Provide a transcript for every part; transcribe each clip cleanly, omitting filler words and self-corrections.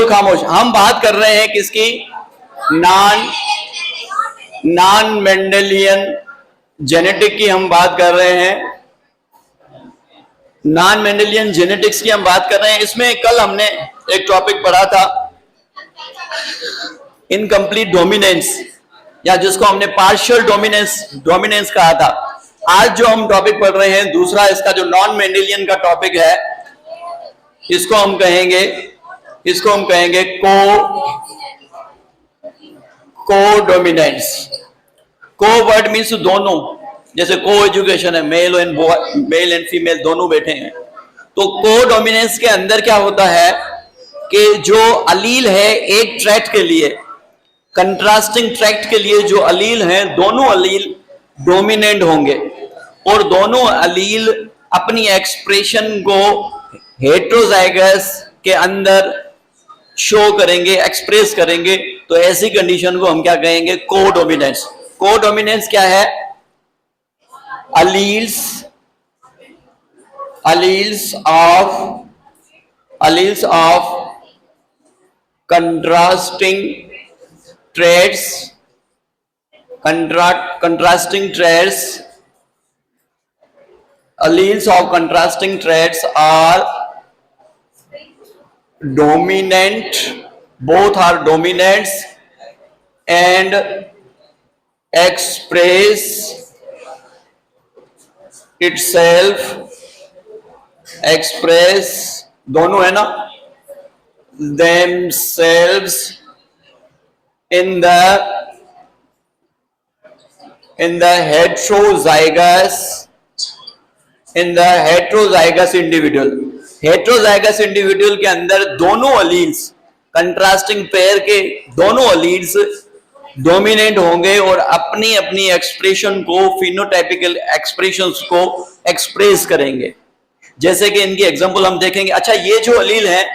खामोश। हम बात कर रहे हैं किसकी? नॉन मेंडेलियन जेनेटिक की हम बात कर रहे हैं, नॉन मेंडेलियन जेनेटिक्स की हम बात कर रहे हैं। इसमें कल हमने एक टॉपिक पढ़ा था इनकम्प्लीट डोमिनेंस, या जिसको हमने पार्शियल डोमिनेंस कहा था। आज जो हम टॉपिक पढ़ रहे हैं दूसरा, इसका जो नॉन मेंडेलियन का टॉपिक है, इसको हम कहेंगे कोडोमिनेंस। को वर्ड मीन्स दोनों, जैसे को एजुकेशन है, मेल एंड फीमेल दोनों बैठे हैं। तो कोडोमिनेंस के अंदर क्या होता है कि जो अलील है एक ट्रैक्ट के लिए, कंट्रास्टिंग ट्रैक्ट के लिए जो अलील हैं, दोनों अलील डोमिनेंट होंगे और दोनों अलील अपनी एक्सप्रेशन को हेट्रोजाइगस के अंदर शो करेंगे, एक्सप्रेस करेंगे। तो ऐसी कंडीशन को हम क्या कहेंगे? कोडोमिनेंस। कोडोमिनेंस क्या है? Alleles of contrasting traits alleles of contrasting traits are dominant, both are dominants and express दोनों है ना, themselves in the heterozygous individual। Heterozygous individual के अंदर दोनों अलील्स, कंट्रास्टिंग पेयर के दोनों अलील्स डोमिनेंट होंगे और अपनी अपनी एक्सप्रेशन को, फिनोटाइपिकल एक्सप्रेशंस को एक्सप्रेस करेंगे। जैसे कि इनकी एग्जांपल हम देखेंगे। अच्छा, ये जो अलील है,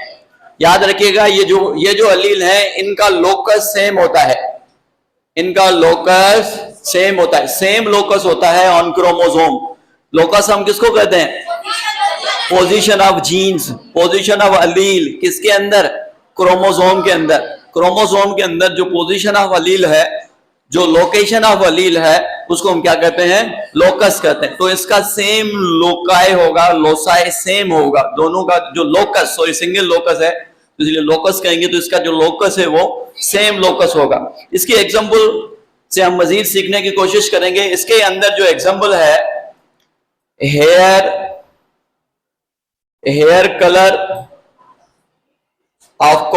याद रखिएगा, ये जो अलील है, इनका लोकस सेम होता है, सेम लोकस होता है ऑन क्रोमोसोम। लोकस हम किसको कहते हैं? Position of genes, position of allele किसके अंदर? क्रोमोसोम के अंदर। क्रोमोसोम के अंदर जो पोजीशन ऑफ अलील है, जो लोकेशन ऑफ अलील है, उसको हम क्या कहते हैं? लोकस कहते हैं। तो इसका सेम लोकाई होगा, लोसाई सेम होगा, दोनों का जो लोकस, सॉरी सिंगल लोकस है इसलिए लोकस कहेंगे, तो इसका जो लोकस है वो सेम लोकस होगा। इसकी एग्जांपल से हम मजीद सीखने की कोशिश करेंगे। इसके अंदर जो एग्जांपल है, हेयर कलर ऑफ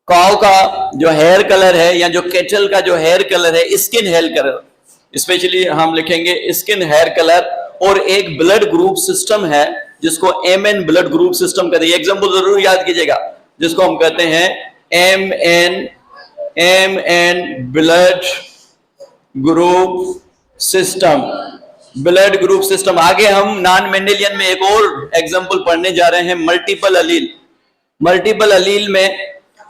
काउ का जो हेयर कलर है, या जो कैटल का जो हेयर कलर है, स्किन हेयर कलर, स्पेशली हम लिखेंगे स्किन हेयर कलर। और एक ब्लड ग्रुप सिस्टम है जिसको MN ब्लड ग्रुप सिस्टम कहते हैं। एग्जांपल जरूर याद कीजिएगा, जिसको हम कहते हैं MN ब्लड ग्रुप सिस्टम। आगे हम नॉन मेंडेलियन में एक और एग्जांपल पढ़ने जा रहे हैं, मल्टीपल अलील में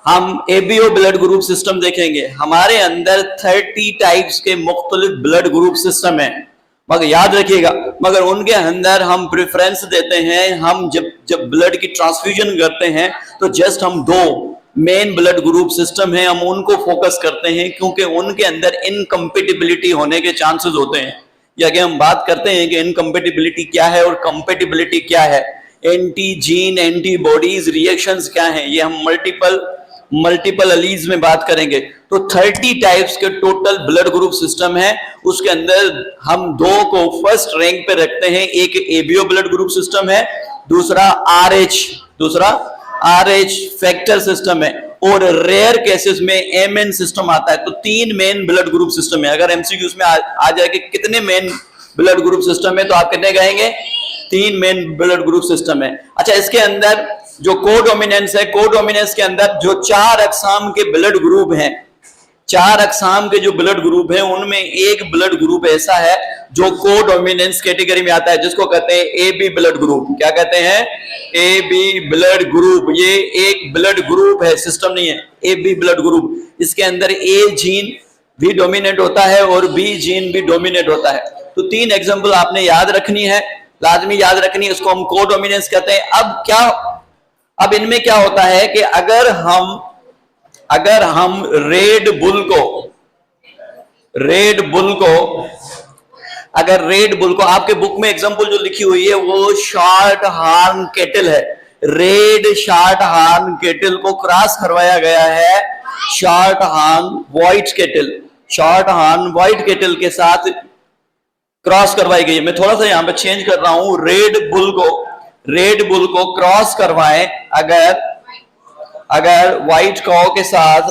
हम ABO ब्लड ग्रुप सिस्टम देखेंगे। हमारे अंदर 30 टाइप्स के मुख्तलिफ ब्लड ग्रुप सिस्टम है, मगर याद रखिएगा, मगर उनके अंदर हम प्रेफरेंस देते हैं, हम जब ब्लड की ट्रांसफ्यूजन करते हैं तो जस्ट हम 2 मेन ब्लड ग्रुप सिस्टम है, हम उनको फोकस करते हैं, क्योंकि उनके अंदर इनकम्पेटिबिलिटी होने के चांसेस होते हैं। या कि हम बात करते हैं कि इनकम्पेटिबिलिटी क्या है और कंपेटिबिलिटी क्या है, एंटीजीन एंटीबॉडीज रिएक्शंस क्या हैं, ये हम मल्टीपल अलीज में बात करेंगे। तो 30 टाइप्स के टोटल ब्लड ग्रुप सिस्टम है। उसके अंदर हम 2 को फर्स्ट रैंक पे रखते हैं। एक ABO ब्लड ग्रुप सिस्टम है, दूसरा RH फैक्टर सिस्टम है, और रेयर केसेस में MN सिस्टम आता है। तो 3 मेन ब्लड ग्रुप सिस्टम है। अगर MCQs में आ जाए कि कितने मेन ब्लड ग्रुप सिस्टम है, तो आप कितने कहेंगे? 3 मेन ब्लड ग्रुप सिस्टम है। अच्छा, इसके अंदर जो कोडोमिनेंस है, कोडोमिनेंस के अंदर जो 4 अक़साम के ब्लड ग्रुप हैं, 4 अक़साम के जो ब्लड ग्रुप हैं, उनमें एक ब्लड ग्रुप ऐसा है जो कोडोमिनेंस कैटेगरी में आता है, जिसको कहते हैं AB ब्लड ग्रुप। क्या कहते हैं? AB blood group. ये एक ब्लड ग्रुप है, सिस्टम नहीं है, AB ब्लड ग्रुप। इसके अंदर A जीन भी डोमिनेट होता है और B जीन भी डोमिनेट होता है। तो 3 एग्जांपल आपने याद रखनी है, लाजमी याद रखनी है, इसको हम कोडोमिनेंस कहते हैं। अब क्या अब इनमें क्या होता है कि अगर हम रेड बुल को आपके बुक में एग्जांपल जो लिखी हुई है वो शॉर्ट हॉर्न केटल है, रेड शॉर्ट हॉर्न केटल को क्रॉस करवाया गया है शॉर्ट हॉर्न व्हाइट केटल के साथ क्रॉस करवाई गई है। मैं थोड़ा सा यहां पे चेंज कर रहा हूं, रेड बुल को क्रॉस करवाएं अगर व्हाइट कॉ के साथ,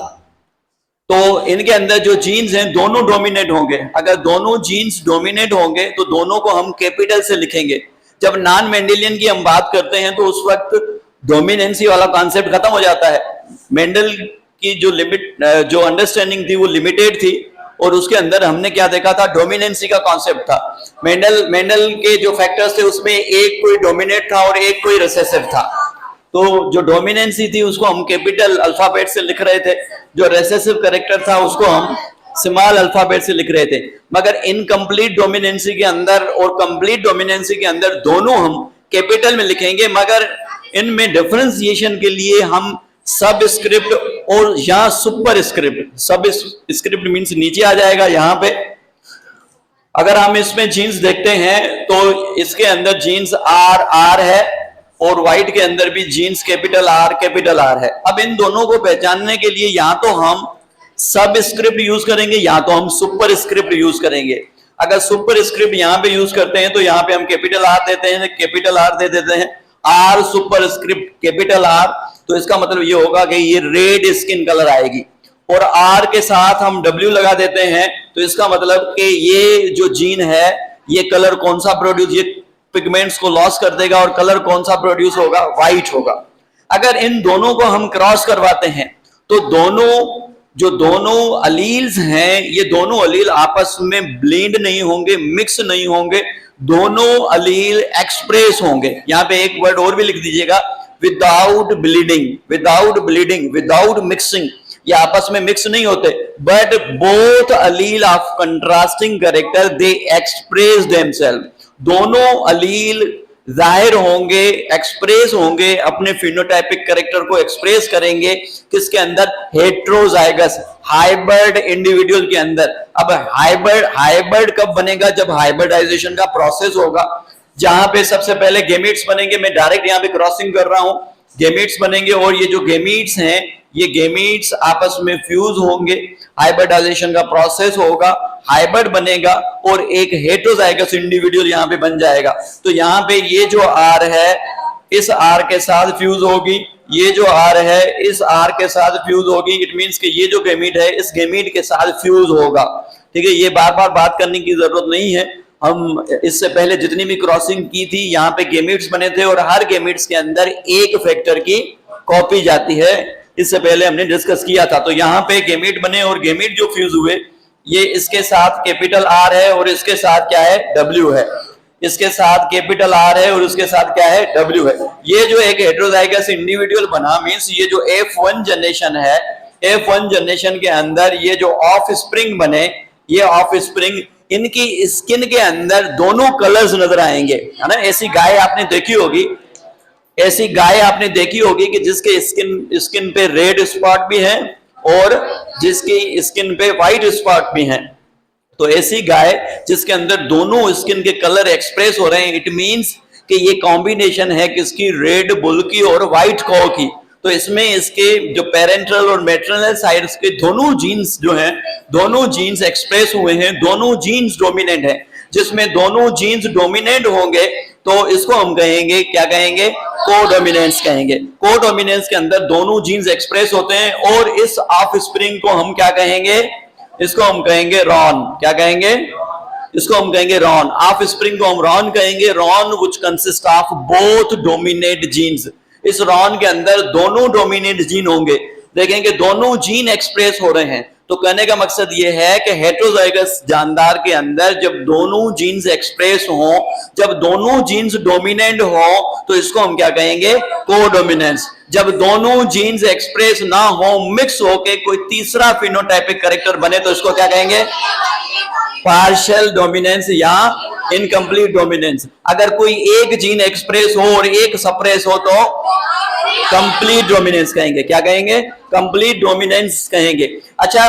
तो इनके अंदर जो जीन्स हैं दोनों डोमिनेट होंगे। अगर दोनों जीन्स डोमिनेट होंगे तो दोनों को हम कैपिटल से लिखेंगे। जब नॉन मेंडेलियन की हम बात करते हैं तो उस वक्त डोमिनेंसी वाला कॉन्सेप्ट खत्म हो जाता है। मेंडल की जो अंडरस्टैंडिंग थी वो लिमिटेड थी और उसके अंदर हमने क्या देखा था, डोमिनेंसी का कॉन्सेप्ट था। मेंडल के जो फैक्टर्स थे उसमें एक कोई डोमिनेट था और एक कोई रिसेसिव था। तो जो डोमिनेंसी थी उसको हम कैपिटल अल्फाबेट से लिख रहे थे, जो रिसेसिव कैरेक्टर था उसको हम स्मॉल अल्फाबेट से लिख रहे थे। मगर इनकम्प्लीट डोमिनेंसी के अंदर और कंप्लीट डोमिनेंसी के अंदर दोनों हम कैपिटल में लिखेंगे, मगर इनमें डिफरेंशिएशन के लिए हम सब स्क्रिप्ट और यहाँ सुपर स्क्रिप्ट, सब स्क्रिप्ट मीन्स नीचे आ जाएगा यहाँ पे। अगर हम इसमें जीन्स देखते हैं तो इसके अंदर जीन्स आर है और व्हाइट के अंदर भी जीन्स कैपिटल आर है। अब इन दोनों को पहचानने के लिए या तो हम सब स्क्रिप्ट यूज करेंगे या तो हम सुपर स्क्रिप्ट यूज करेंगे। अगर सुपर स्क्रिप्ट यहाँ पे यूज करते हैं तो यहाँ पे हम कैपिटल आर दे देते हैं, R superscript capital R, तो इसका मतलब ये होगा कि ये रेड स्किन कलर आएगी। और आर के साथ हम डब्ल्यू लगा देते हैं तो इसका मतलब कि ये जो जीन है ये कलर कौन सा प्रोड्यूस, ये पिगमेंट्स को लॉस कर देगा और कलर कौन सा प्रोड्यूस होगा, व्हाइट होगा। अगर इन दोनों को हम क्रॉस करवाते हैं तो दोनों अलील्स हैं ये दोनों अलील आपस में ब्लेंड नहीं होंगे, मिक्स नहीं होंगे, दोनों अलील एक्सप्रेस होंगे। यहां पे एक वर्ड और भी लिख दीजिएगा, विदाउट ब्लीडिंग, विदाउट मिक्सिंग। ये आपस में मिक्स नहीं होते, but both allele of contrasting character they express themselves. दोनों अलील जाहिर होंगे, एक्सप्रेस होंगे, अपने फिनोटाइपिक कैरेक्टर को एक्सप्रेस करेंगे किसके अंदर, हेट्रोजाइगस हाइब्रिड इंडिविजुअल के अंदर। अब हाइब्रिड कब बनेगा, जब हाइब्रिडाइजेशन का प्रोसेस होगा, जहां पे सबसे पहले गेमीट्स बनेंगे। मैं डायरेक्ट यहां पे क्रॉसिंग कर रहा हूं, गेमीट्स बनेंगे और ये जो गेमीट्स हैं ये गेमीट्स आपस में फ्यूज होंगे, हाइब्रिडाइजेशन का प्रोसेस होगा, हाइब्रिड बनेगा और एक हेट्रोजाइगस इंडिविजुअल यहां पे बन जाएगा। तो यहां पे ये जो आर है इस आर के साथ फ्यूज होगी, ये जो आर है इस आर के साथ फ्यूज होगी। इट मींस कि ये जो गेमीट है इस गेमीट के साथ फ्यूज होगा। ठीक है, ये बार बार बात करने की जरूरत नहीं है। हम इससे पहले जितनी भी क्रॉसिंग की थी यहाँ पे गेमीट्स बने थे और हर गेमीट्स के अंदर एक फैक्टर की कॉपी जाती है, इससे पहले हमने डिस्कस किया था। तो यहाँ पे गेमीट बने और गेमीट जो फ्यूज हुए ये इसके साथ कैपिटल आर है और इसके साथ क्या है, डब्ल्यू है। इसके साथ कैपिटल आर है और उसके साथ क्या है, डब्ल्यू है। ये जो एक हेट्रोजाइगस इंडिविजुअल बना मींस ये जो F1 जनरेशन है, F1 जनरेशन के अंदर ये जो ऑफ स्प्रिंग बने, ये ऑफ स्प्रिंग इनकी स्किन के अंदर दोनों कलर्स नजर आएंगे, है ना। ऐसी गाय आपने देखी होगी कि जिसके स्किन पे रेड स्पॉट भी है और जिसकी स्किन पे व्हाइट स्पॉट भी है। तो ऐसी गाय जिसके अंदर दोनों स्किन के कलर एक्सप्रेस हो रहे हैं, इट मींस कि ये कॉम्बिनेशन है किसकी, रेड बुल की और व्हाइट कॉ की। तो इसमें इसके जो पेरेंटल और मैटरनल साइड्स के दोनों जीन्स जो हैं, दोनों जीन्स एक्सप्रेस हुए हैं, दोनों जीन्स डोमिनेंट हैं। जिसमें दोनों जीन्स डोमिनेंट होंगे तो इसको हम कहेंगे, क्या कहेंगे, कोडोमिनेंस कहेंगे। कोडोमिनेंस के अंदर दोनों जीन्स एक्सप्रेस होते हैं और इस ऑफ स्प्रिंग को हम क्या कहेंगे, इसको हम कहेंगे रॉन। क्या कहेंगे, इसको हम कहेंगे रॉन। ऑफ स्प्रिंग को हम रॉन कहेंगे, roan which consist of both dominate genes. इस रॉन के अंदर दोनों डोमिनेट जीन होंगे। देखेंगे दोनों जीन एक्सप्रेस हो रहे हैं। तो कहने का मकसद यह है कि हेट्रोजाइगस जानदार के अंदर जब दोनों जीन्स एक्सप्रेस हो, जब दोनों जीन्स डोमिनेंट हो, तो इसको हम क्या कहेंगे, कोडोमिनेंस। जब दोनों जीन्स एक्सप्रेस ना हो, मिक्स होके कोई तीसरा फिनोटाइपिक कैरेक्टर बने, तो इसको क्या कहेंगे, पार्शियल डोमिनेंस या इनकम्प्लीट डोमिनेंस। अगर कोई एक जीन एक्सप्रेस हो और एक सप्रेस हो तो कंप्लीट डोमिनेंस कहेंगे। क्या कहेंगे? कंप्लीट डोमिनेंस कहेंगे। अच्छा,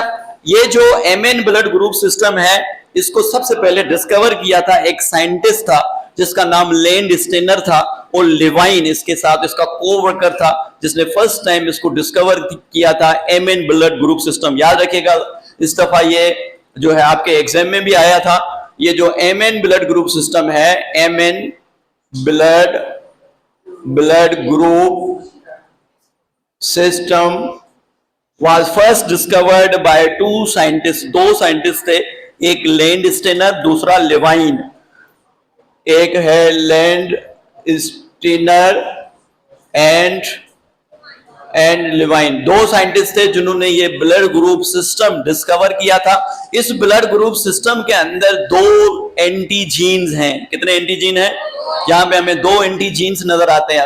ये जो एमएन ब्लड ग्रुप सिस्टम है, इसको सबसे पहले डिस्कवर किया था एक साइंटिस्ट था जिसका नाम लैंड स्टेनर था, और लेवाइन इसके साथ इसका कोवर्कर था जिसने फर्स्ट टाइम इसको डिस्कवर किया था, एमएन ब्लड ग्रुप सिस्टम। याद रखिएगा, इस दफा ये जो है आपके एग्जाम में भी आया था। ये जो एमएन ब्लड ग्रुप सिस्टम है, MN blood group system was first discovered by two scientists। दो साइंटिस्ट थे, एक लैंड स्टेनर, दूसरा लेवाइन। एक है लैंड स्टेनर एंड लेवाइन, दो साइंटिस्ट थे जिन्होंने ये ब्लड ग्रुप सिस्टम डिस्कवर किया था। इस ब्लड ग्रुप सिस्टम के अंदर दो एंटीजीन्स हैं। कितने एंटीजीन हैं? यहाँ पे हमें दो एंटीजीन्स नजर आते हैं।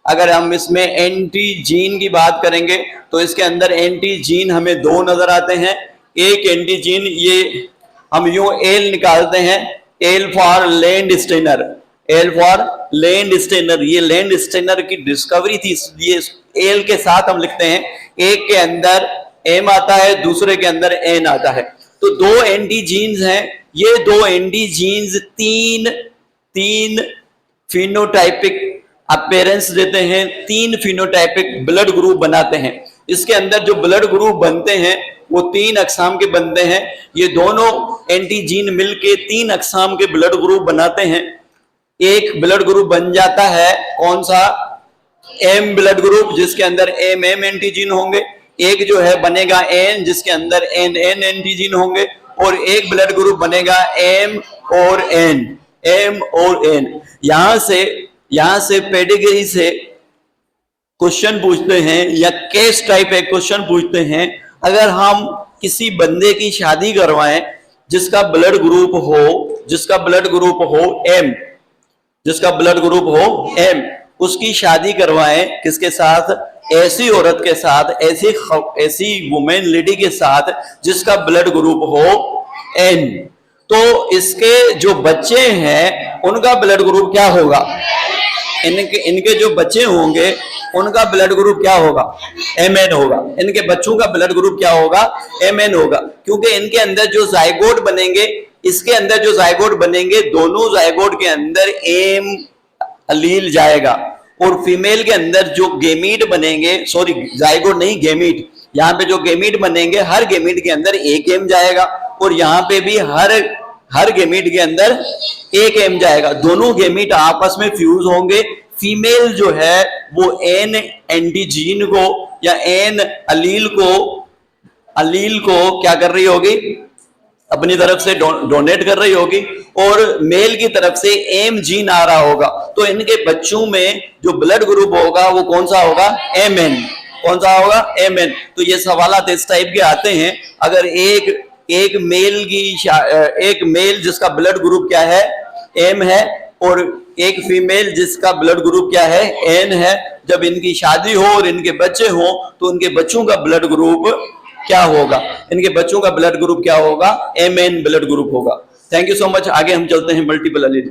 अगर हम इसमें एंटीजीन की बात करेंगे तो इसके अंदर एंटीजीन हमें दो नजर आते हैं। एक एंटीजीन, ये हम यूं एल निकालते हैं, L for Landsteiner, L for Landsteiner. ये लैंड स्टेनर की डिस्कवरी थी, इसलिए एल के साथ हम लिखते हैं। एक के अंदर एम आता है, दूसरे के अंदर एन आता है। तो दो एंटीजीन्स हैं। ये दो एंटीजीन्स तीन फिनोटाइपिक अपीयरेंस देते हैं, तीन फिनोटाइपिक ब्लड ग्रुप बनाते हैं। इसके अंदर जो ब्लड ग्रुप बनते हैं वो तीन अकसाम के बनते हैं। ये दोनों एंटीजीन मिलके तीन अकसाम के ब्लड ग्रुप बनाते हैं। एक ब्लड ग्रुप बन जाता है कौन सा? एम ब्लड ग्रुप, जिसके अंदर एम एंटीजीन होंगे। एक जो है बनेगा एन, जिसके अंदर एन एंटीजीन होंगे। और एक ब्लड ग्रुप बनेगा एम और एन। यहां से पेडिग्री से क्वेश्चन पूछते हैं या केस टाइप एक क्वेश्चन पूछते हैं। अगर हम किसी बंदे की शादी करवाएं जिसका ब्लड ग्रुप हो एम, उसकी शादी करवाएं किसके साथ? ऐसी औरत के साथ, ऐसी वुमेन लेडी के साथ जिसका ब्लड ग्रुप हो एन, तो इसके जो बच्चे हैं उनका ब्लड ग्रुप क्या होगा? इनके जो बच्चे होंगे उनका ब्लड ग्रुप क्या होगा? एमएन होगा। इनके बच्चों का ब्लड ग्रुप क्या होगा? एमएन होगा। क्योंकि इनके अंदर जो जायगोट बनेंगे, इसके अंदर जो जायगोट बनेंगे, दोनों जायगोट के अंदर एम अलील जाएगा। और फीमेल के अंदर जो गेमीट बनेंगे, सॉरी जायगोट नहीं गेमीट, यहाँ पे जो गेमीट बनेंगे हर गेमीट के अंदर एक एम जाएगा। और यहाँ पे भी हर गेमीट के अंदर एक एम जाएगा। दोनों गेमीट आपस में फ्यूज होंगे। फीमेल जो है वो एन एंटीजीन को या एन अलील को क्या कर रही होगी? अपनी तरफ से डोनेट कर रही होगी, और मेल की तरफ से एम जीन आ रहा होगा। तो इनके बच्चों में जो ब्लड ग्रुप होगा वो कौन सा होगा? M N. कौन सा होगा? M N. तो ये सवाल इस टाइप के आते हैं। अगर एक मेल जिसका ब्लड ग्रुप क्या है? एम है, और एक फीमेल जिसका ब्लड ग्रुप क्या है? एन है। जब इनकी शादी हो और इनके बच्चे हो तो उनके बच्चों का ब्लड ग्रुप क्या होगा? इनके बच्चों का ब्लड ग्रुप क्या होगा? एम एन ब्लड ग्रुप होगा। Thank you so much. आगे हम चलते हैं मल्टीपल एलील।